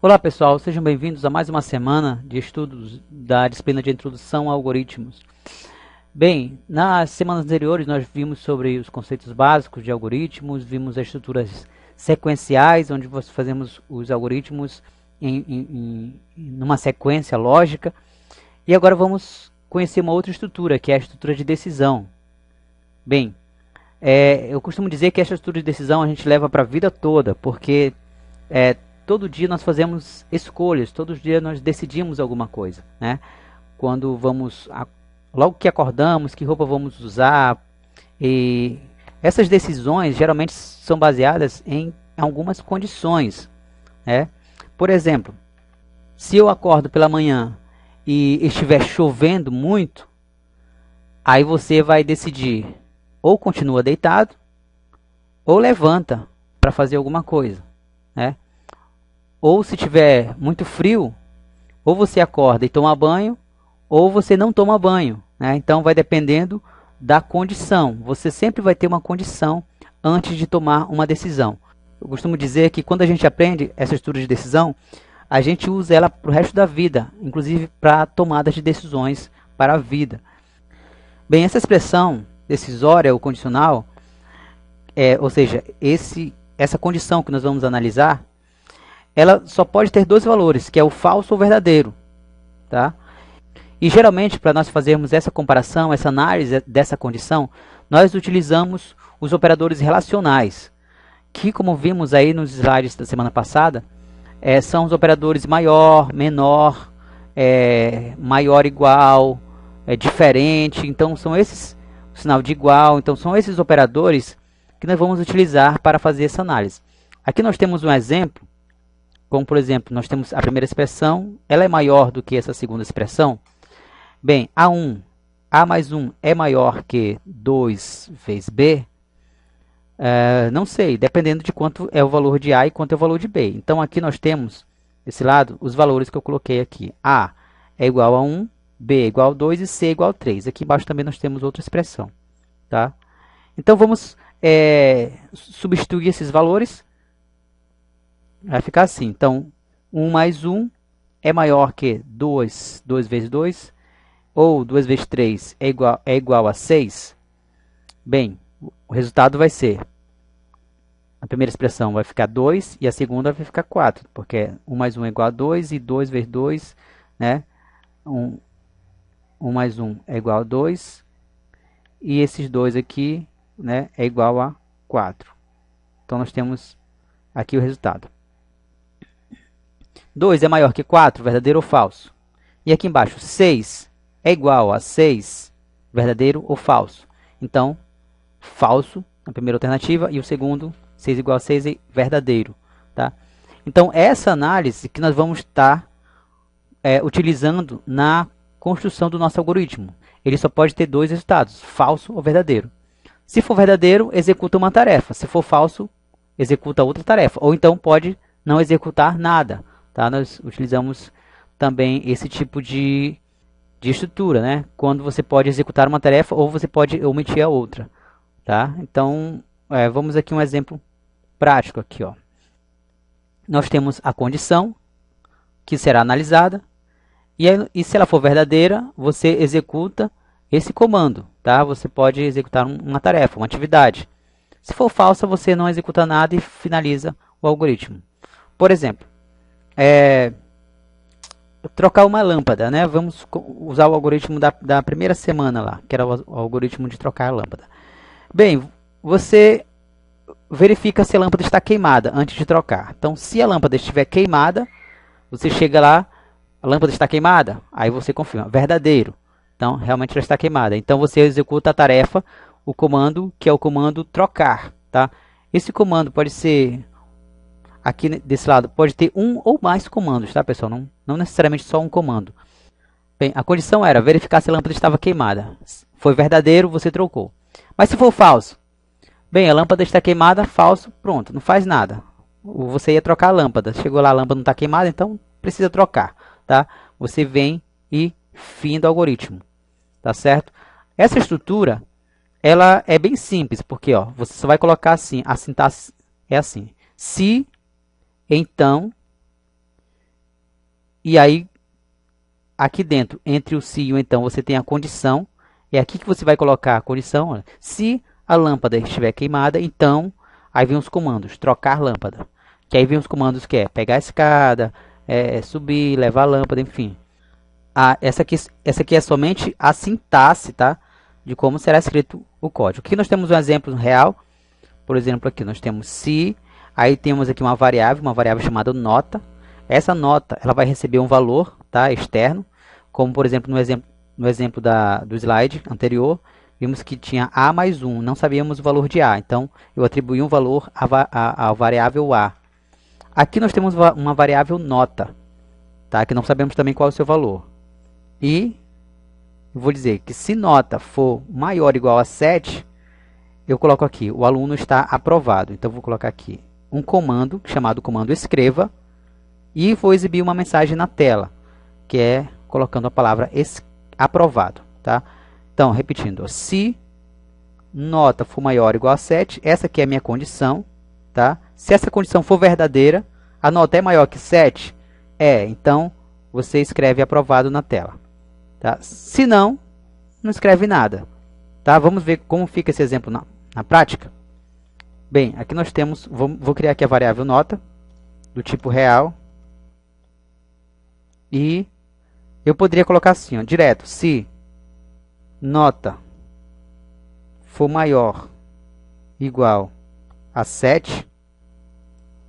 Olá pessoal, sejam bem-vindos a mais uma semana de estudos da disciplina de Introdução a Algoritmos. Bem, nas semanas anteriores nós vimos sobre os conceitos básicos de algoritmos, vimos as estruturas sequenciais, onde fazemos os algoritmos numa sequência lógica. E agora vamos conhecer uma outra estrutura, que é a estrutura de decisão. Bem, eu costumo dizer que essa estrutura de decisão a gente leva para a vida toda, porque todo dia nós fazemos escolhas, todo dia nós decidimos alguma coisa, né? Quando logo que acordamos, que roupa vamos usar, e essas decisões geralmente são baseadas em algumas condições, né? Por exemplo, se eu acordo pela manhã e estiver chovendo muito, aí você vai decidir ou continua deitado ou levanta para fazer alguma coisa, né? Ou se tiver muito frio, ou você acorda e toma banho, ou você não toma banho, né? Então vai dependendo da condição. Você sempre vai ter uma condição antes de tomar uma decisão. Eu costumo dizer que quando a gente aprende essa estrutura de decisão, a gente usa ela para o resto da vida, inclusive para tomadas de decisões para a vida. Bem, essa expressão decisória ou condicional, ou seja, essa condição que nós vamos analisar, ela só pode ter dois valores, que é o falso ou verdadeiro, tá? E geralmente, para nós fazermos essa comparação, essa análise dessa condição, nós utilizamos os operadores relacionais, que, como vimos aí nos slides da semana passada, são os operadores maior, menor, maior igual, diferente. Então são esses, o sinal de igual, então são esses operadores que nós vamos utilizar para fazer essa análise. Aqui nós temos um exemplo, como por exemplo, nós temos a primeira expressão, ela é maior do que essa segunda expressão. Bem, A mais 1 é maior que 2 vezes B? Não sei, dependendo de quanto é o valor de A e quanto é o valor de B. Então aqui nós temos, desse lado, os valores que eu coloquei aqui. A é igual a 1, B é igual a 2 e C é igual a 3. Aqui embaixo também nós temos outra expressão, tá? Então vamos substituir esses valores. Vai ficar assim. Então, 1 mais 1 é maior que 2 vezes 2, ou 2 vezes 3 é igual a 6. Bem, o resultado vai ser, a primeira expressão vai ficar 2 e a segunda vai ficar 4, porque 1 mais 1 é igual a 2 e 2 vezes 2, né? 1 mais 1 é igual a 2 e esses dois aqui, né, é igual a 4. Então nós temos aqui o resultado. 2 é maior que 4, verdadeiro ou falso? E aqui embaixo, 6 é igual a 6, verdadeiro ou falso? Então, falso na primeira alternativa e o segundo, 6 igual a 6, é verdadeiro, tá? Então, essa análise que nós vamos estar utilizando na construção do nosso algoritmo. Ele só pode ter dois resultados, falso ou verdadeiro. Se for verdadeiro, executa uma tarefa. Se for falso, executa outra tarefa. Ou então pode não executar nada, tá? Nós utilizamos também esse tipo de estrutura, né? Quando você pode executar uma tarefa ou você pode omitir a outra, tá? Então, vamos aqui um exemplo prático aqui, ó. Nós temos a condição que será analisada e se ela for verdadeira, você executa esse comando, tá? Você pode executar uma tarefa, uma atividade. Se for falsa, você não executa nada e finaliza o algoritmo. Por exemplo, trocar uma lâmpada, né? Vamos usar o algoritmo da primeira semana lá, que era o algoritmo de trocar a lâmpada. Bem, você verifica se a lâmpada está queimada antes de trocar. Então, se a lâmpada estiver queimada, você chega lá, a lâmpada está queimada, aí você confirma, verdadeiro. Então, realmente ela está queimada. Então, você executa a tarefa, o comando, que é o comando trocar, tá? Esse comando pode ser, aqui desse lado, pode ter um ou mais comandos, tá, pessoal? Não necessariamente só um comando. Bem, a condição era verificar se a lâmpada estava queimada. Foi verdadeiro, você trocou. Mas se for falso? Bem, a lâmpada está queimada, falso, pronto, não faz nada. Você ia trocar a lâmpada, chegou lá, a lâmpada não está queimada, então precisa trocar, tá? Você vem e fim do algoritmo, tá certo? Essa estrutura, ela é bem simples, porque ó, você só vai colocar assim, a sintaxe é assim. Se, então, E aí, aqui dentro, entre o se e o então, você tem a condição. É aqui que você vai colocar a condição. Olha. Se a lâmpada estiver queimada, então, aí vem os comandos, trocar lâmpada. Que aí vem os comandos que é pegar a escada, subir, levar a lâmpada, enfim. Essa aqui é somente a sintaxe, tá? De como será escrito o código. Aqui nós temos um exemplo real. Por exemplo, aqui nós temos se, aí temos aqui uma variável chamada nota. Essa nota ela vai receber um valor, tá, externo, como por exemplo no exemplo do slide anterior, vimos que tinha a mais 1, não sabíamos o valor de a, então eu atribuí um valor à variável a. Aqui nós temos uma variável nota, tá, que não sabemos também qual é o seu valor. E vou dizer que se nota for maior ou igual a 7, eu coloco aqui, o aluno está aprovado. Então, vou colocar aqui um comando, chamado comando escreva, e vou exibir uma mensagem na tela, que é colocando a palavra aprovado. Tá? Então, repetindo, se nota for maior ou igual a 7, essa aqui é a minha condição. Tá? Se essa condição for verdadeira, a nota é maior que 7, então você escreve aprovado na tela. Tá? Se não, não escreve nada. Tá? Vamos ver como fica esse exemplo na prática. Bem, aqui nós temos, vou criar aqui a variável nota, do tipo real. E eu poderia colocar assim, ó, direto, se nota for maior igual a 7,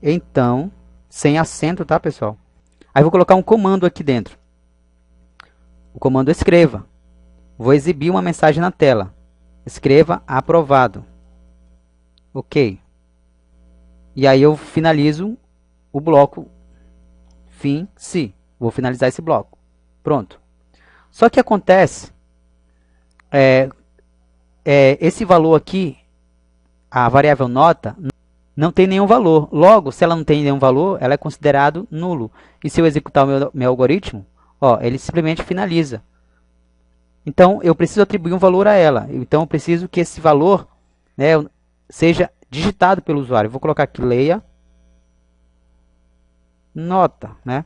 então, sem acento, tá, pessoal? Aí vou colocar um comando aqui dentro. O comando escreva. Vou exibir uma mensagem na tela. Escreva aprovado. Ok. E aí eu finalizo o bloco fim se. Vou finalizar esse bloco. Pronto. Só que acontece, esse valor aqui, a variável nota, não tem nenhum valor. Logo, se ela não tem nenhum valor, ela é considerado nulo. E se eu executar o meu algoritmo, ó, ele simplesmente finaliza. Então, eu preciso atribuir um valor a ela. Então, eu preciso que esse valor, né, seja digitado pelo usuário. Vou colocar aqui, leia nota. Né?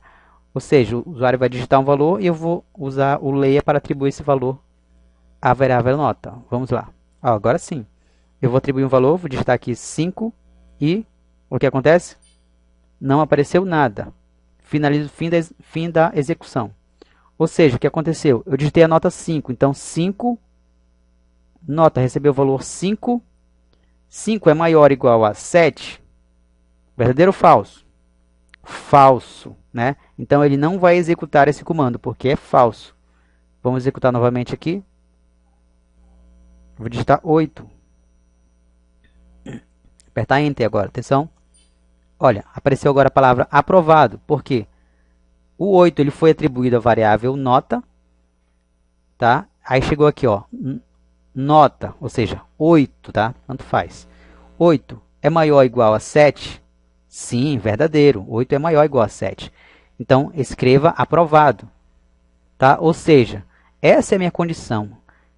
Ou seja, o usuário vai digitar um valor e eu vou usar o leia para atribuir esse valor à variável nota. Vamos lá. Ó, agora sim. Eu vou atribuir um valor, vou digitar aqui 5 e o que acontece? Não apareceu nada. Finalizo o fim da execução. Ou seja, o que aconteceu? Eu digitei a nota 5. Então, 5, nota, recebeu o valor 5. 5 é maior ou igual a 7? Verdadeiro ou falso? Falso, né? Então, ele não vai executar esse comando, porque é falso. Vamos executar novamente aqui. Vou digitar 8. Apertar Enter agora, atenção. Olha, apareceu agora a palavra aprovado. Por quê? O 8 ele foi atribuído à variável nota, tá? Aí chegou aqui, ó, nota, ou seja, 8, tá? Tanto faz. 8 é maior ou igual a 7? Sim, verdadeiro. 8 é maior ou igual a 7. Então, escreva aprovado, tá? Ou seja, essa é a minha condição.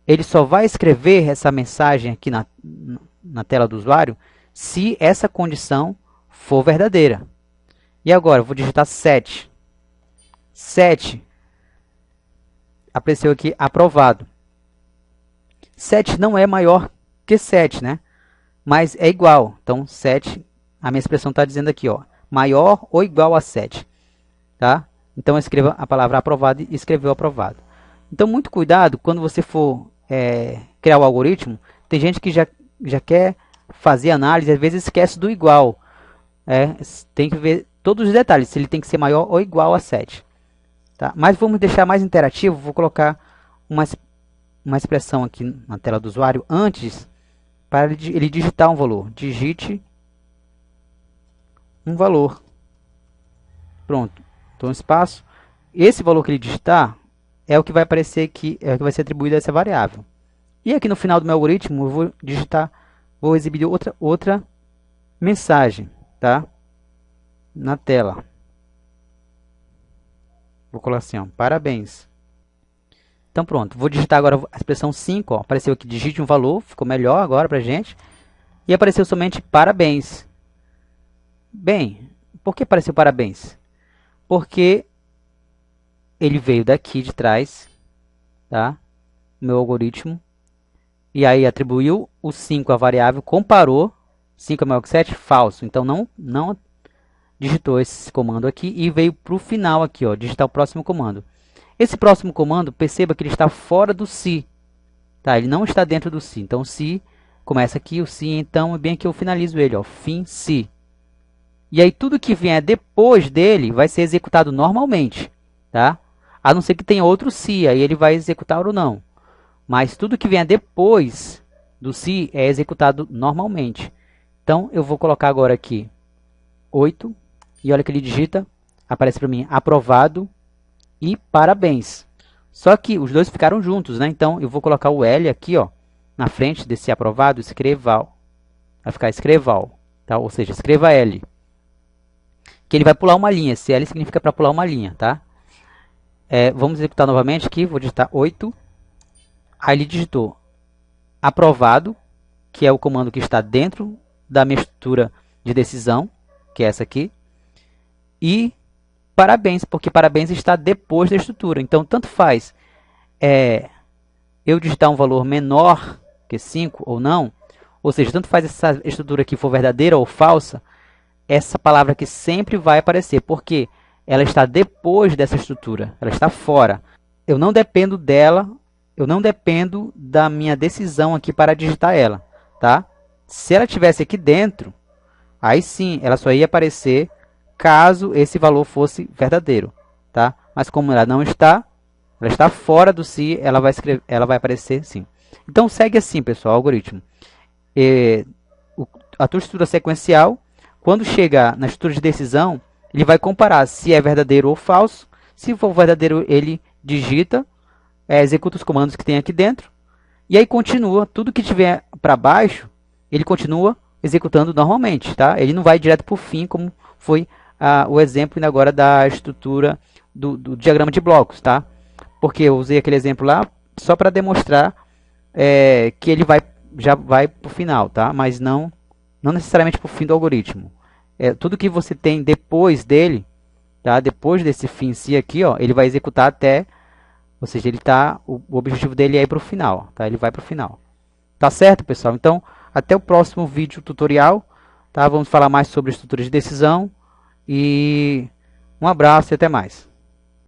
Ele só vai escrever essa mensagem aqui na tela do usuário se essa condição for verdadeira. E agora, eu vou digitar 7. 7 apareceu aqui aprovado. 7 não é maior que 7, né? Mas é igual. Então, 7, a minha expressão está dizendo aqui, ó, maior ou igual a 7. Tá? Então, escreva a palavra aprovado e escreveu aprovado. Então, muito cuidado quando você for criar o algoritmo. Tem gente que já quer fazer análise, às vezes esquece do igual. Tem que ver todos os detalhes, se ele tem que ser maior ou igual a 7. Tá? Mas vamos deixar mais interativo, vou colocar uma expressão aqui na tela do usuário antes, para ele digitar um valor. Digite um valor. Pronto, então espaço. Esse valor que ele digitar é o que vai aparecer aqui, é o que vai ser atribuído a essa variável. E aqui no final do meu algoritmo, eu vou digitar, vou exibir outra mensagem, tá? Na tela. Vou colocar assim, ó, parabéns. Então pronto, vou digitar agora a expressão 5, ó, apareceu aqui, digite um valor, ficou melhor agora pra gente. E apareceu somente parabéns. Bem, por que apareceu parabéns? Porque ele veio daqui de trás, tá? O meu algoritmo. E aí atribuiu o 5 à variável, comparou 5 é maior que 7, falso. Então não digitou esse comando aqui e veio para o final aqui, ó, digitar o próximo comando. Esse próximo comando, perceba que ele está fora do se. Tá? Ele não está dentro do se. Então, se começa aqui, o se, então, é bem que eu finalizo ele, ó, fim se. E aí, tudo que vier depois dele vai ser executado normalmente. Tá? A não ser que tenha outro se, aí ele vai executar ou não. Mas tudo que vier depois do se é executado normalmente. Então, eu vou colocar agora aqui 8. E olha que ele digita, aparece para mim aprovado e parabéns. Só que os dois ficaram juntos, né? Então eu vou colocar o L aqui, ó, na frente desse aprovado, escreval. Vai ficar escreval, tá? Ou seja, escreva L. Que ele vai pular uma linha. Esse L significa para pular uma linha, tá? Vamos executar novamente aqui, vou digitar 8. Aí ele digitou aprovado, que é o comando que está dentro da minha estrutura de decisão, que é essa aqui. E parabéns, porque parabéns está depois da estrutura. Então, tanto faz eu digitar um valor menor que 5 ou não, ou seja, tanto faz essa estrutura aqui for verdadeira ou falsa, essa palavra aqui sempre vai aparecer, porque ela está depois dessa estrutura, ela está fora. Eu não dependo dela, eu não dependo da minha decisão aqui para digitar ela, tá? Se ela estivesse aqui dentro, aí sim, ela só ia aparecer caso esse valor fosse verdadeiro, tá? Mas como ela não está, ela está fora do se, ela vai aparecer sim. Então segue assim, pessoal, o algoritmo. A tua estrutura sequencial, quando chega na estrutura de decisão, ele vai comparar se é verdadeiro ou falso. Se for verdadeiro, ele digita, executa os comandos que tem aqui dentro, e aí continua, tudo que tiver para baixo, ele continua executando normalmente, tá? Ele não vai direto para o fim, como foi o exemplo agora da estrutura do diagrama de blocos, tá? Porque eu usei aquele exemplo lá só para demonstrar que ele já vai para o final, tá? Mas não necessariamente para o fim do algoritmo. Tudo que você tem depois dele, tá? Depois desse fim em si aqui, ó, ele vai executar até, ou seja, o objetivo dele é ir para o final, tá? Ele vai para o final. Tá certo, pessoal? Então, até o próximo vídeo tutorial, tá? Vamos falar mais sobre estrutura de decisão. E um abraço e até mais.